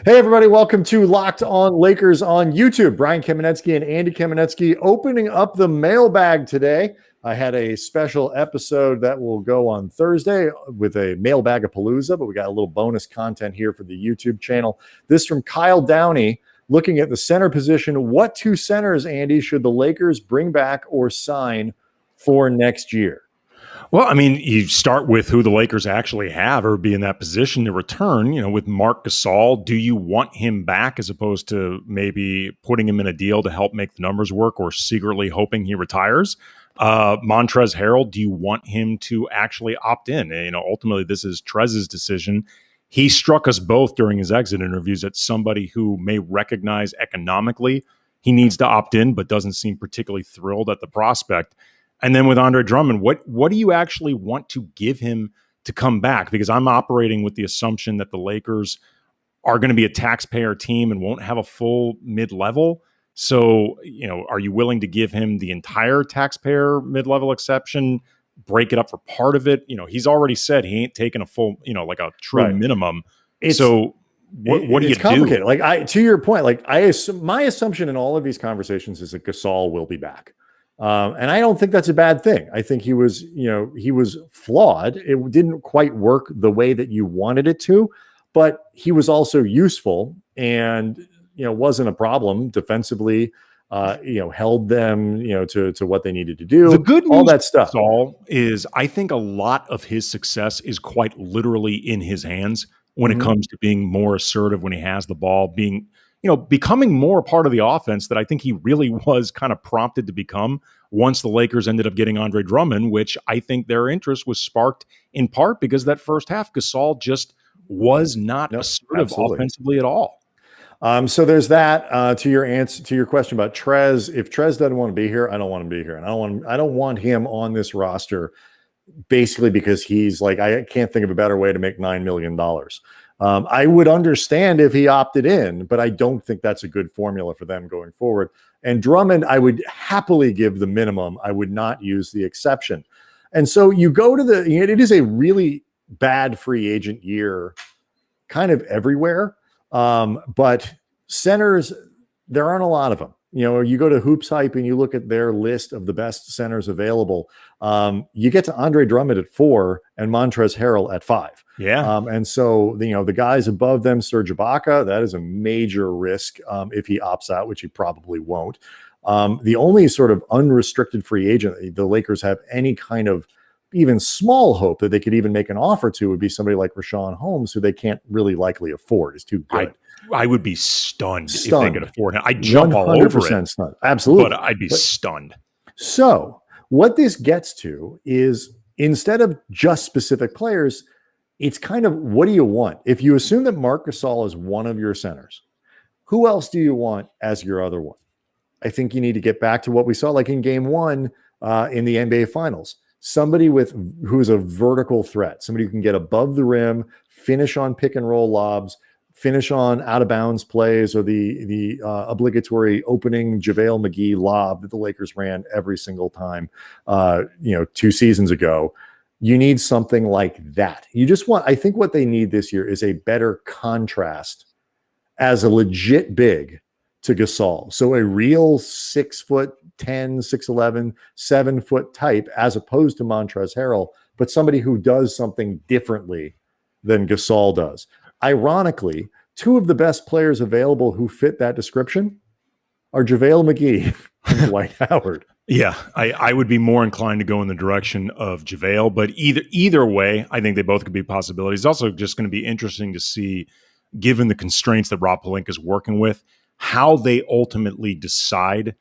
Hey, everybody, welcome to Locked On Lakers on YouTube. Brian Kamenetsky and Andy Kamenetsky opening up the mailbag today. I had a special episode that will go on Thursday with a mailbag-a-palooza, but we got a little bonus content here for the YouTube channel. This from Kyle Downey, looking at the center position. What two centers, Andy, should the Lakers bring back or sign for next year? Well, I mean, you start with who the Lakers actually have or be in that position to return. With Marc Gasol, do you want him back as opposed to maybe putting him in a deal to help make the numbers work or secretly hoping he retires? Montrezl Harrell, do you want him to actually opt in? Ultimately, this is Trez's decision. He struck us both during his exit interviews as somebody who may recognize economically he needs to opt in, but doesn't seem particularly thrilled at the prospect. And then with Andre Drummond, what do you actually want to give him to come back? Because I'm operating with the assumption that the Lakers are going to be a taxpayer team and won't have a full mid-level. So, are you willing to give him the entire taxpayer mid-level exception, break it up for part of it? He's already said he ain't taking a full, like a true minimum. What do you do? It's complicated. To your point, my assumption in all of these conversations is that Gasol will be back. And I don't think that's a bad thing. I think he was flawed. It didn't quite work the way that you wanted it to, but he was also useful and, wasn't a problem defensively, held them, to what they needed to do. The good news, all that stuff is I think a lot of his success is quite literally in his hands when it comes to being more assertive when he has the ball, becoming more a part of the offense that I think he really was kind of prompted to become once the Lakers ended up getting Andre Drummond, which I think their interest was sparked in part because that first half, Gasol just was not assertive offensively at all. So there's that. To your question about Trez, if Trez doesn't want to be here, I don't want him to be here, and I don't want him on this roster, basically because he's like, I can't think of a better way to make $9 million. I would understand if he opted in, but I don't think that's a good formula for them going forward. And Drummond, I would happily give the minimum. I would not use the exception. And so you go to it is a really bad free agent year kind of everywhere. But centers, there aren't a lot of them. You go to Hoops Hype and you look at their list of the best centers available. You get to Andre Drummond at 4 and Montrezl Harrell at 5. Yeah. And so, the guys above them, Serge Ibaka, that is a major risk if he opts out, which he probably won't. The only sort of unrestricted free agent the Lakers have any kind of even small hope that they could even make an offer to would be somebody like Richaun Holmes, who they can't really likely afford. Is too good. I would be stunned if they could afford him. I'd jump all over it. Stunned. Absolutely. But I'd be stunned. So what this gets to is, instead of just specific players, it's kind of, what do you want? If you assume that Marc Gasol is one of your centers, who else do you want as your other one? I think you need to get back to what we saw like in game 1 in the NBA Finals. Somebody who is a vertical threat, somebody who can get above the rim, finish on pick and roll lobs, finish on out of bounds plays, or the obligatory opening JaVale McGee lob that the Lakers ran every single time, 2 seasons ago. You need something like that. I think what they need this year is a better contrast as a legit big to Gasol. So a real 6'10", 6'11", 7-foot type, as opposed to Montrezl Harrell, but somebody who does something differently than Gasol does. Ironically, 2 of the best players available who fit that description are JaVale McGee and Dwight Howard. Yeah, I would be more inclined to go in the direction of JaVale, but either way, I think they both could be possibilities. It's also just going to be interesting to see, given the constraints that Rob Pelinka is working with, how they ultimately decide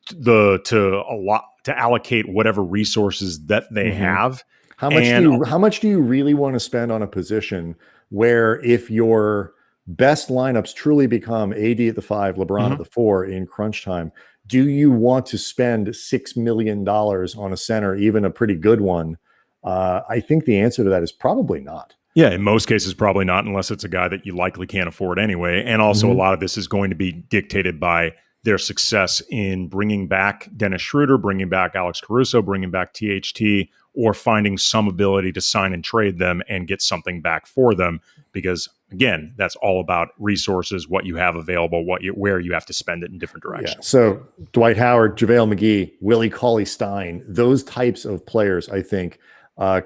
to allocate whatever resources that they have. How much do you really want to spend on a position where, if your best lineups truly become AD at the 5, LeBron at the 4 in crunch time, do you want to spend $6 million on a center, even a pretty good one? I think the answer to that is probably not. Yeah, in most cases, probably not, unless it's a guy that you likely can't afford anyway. And also, a lot of this is going to be dictated by their success in bringing back Dennis Schroeder, bringing back Alex Caruso, bringing back THT, or finding some ability to sign and trade them and get something back for them. because again, that's all about resources, what you have available, where you have to spend it in different directions. Yeah. So Dwight Howard, JaVale McGee, Willie Cauley-Stein, those types of players, I think,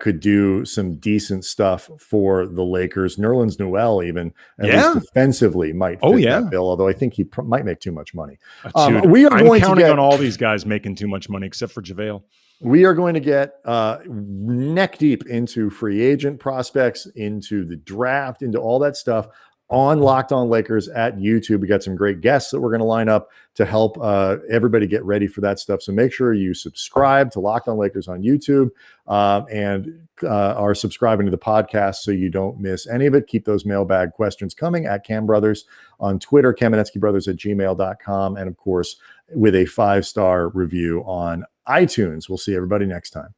could do some decent stuff for the Lakers. Nerlens Noel, even at least defensively, might fit that bill. Although I think he might make too much money. Dude, we are I'm counting on all these guys making too much money, except for JaVale. We are going to get neck deep into free agent prospects, into the draft, into all that stuff on Locked On Lakers at YouTube. We got some great guests that we're going to line up to help everybody get ready for that stuff. So make sure you subscribe to Locked On Lakers on YouTube and are subscribing to the podcast so you don't miss any of it. Keep those mailbag questions coming at Cam Brothers on Twitter, KamenetskyBrothers@gmail.com, and of course with a 5-star review on iTunes. We'll see everybody next time.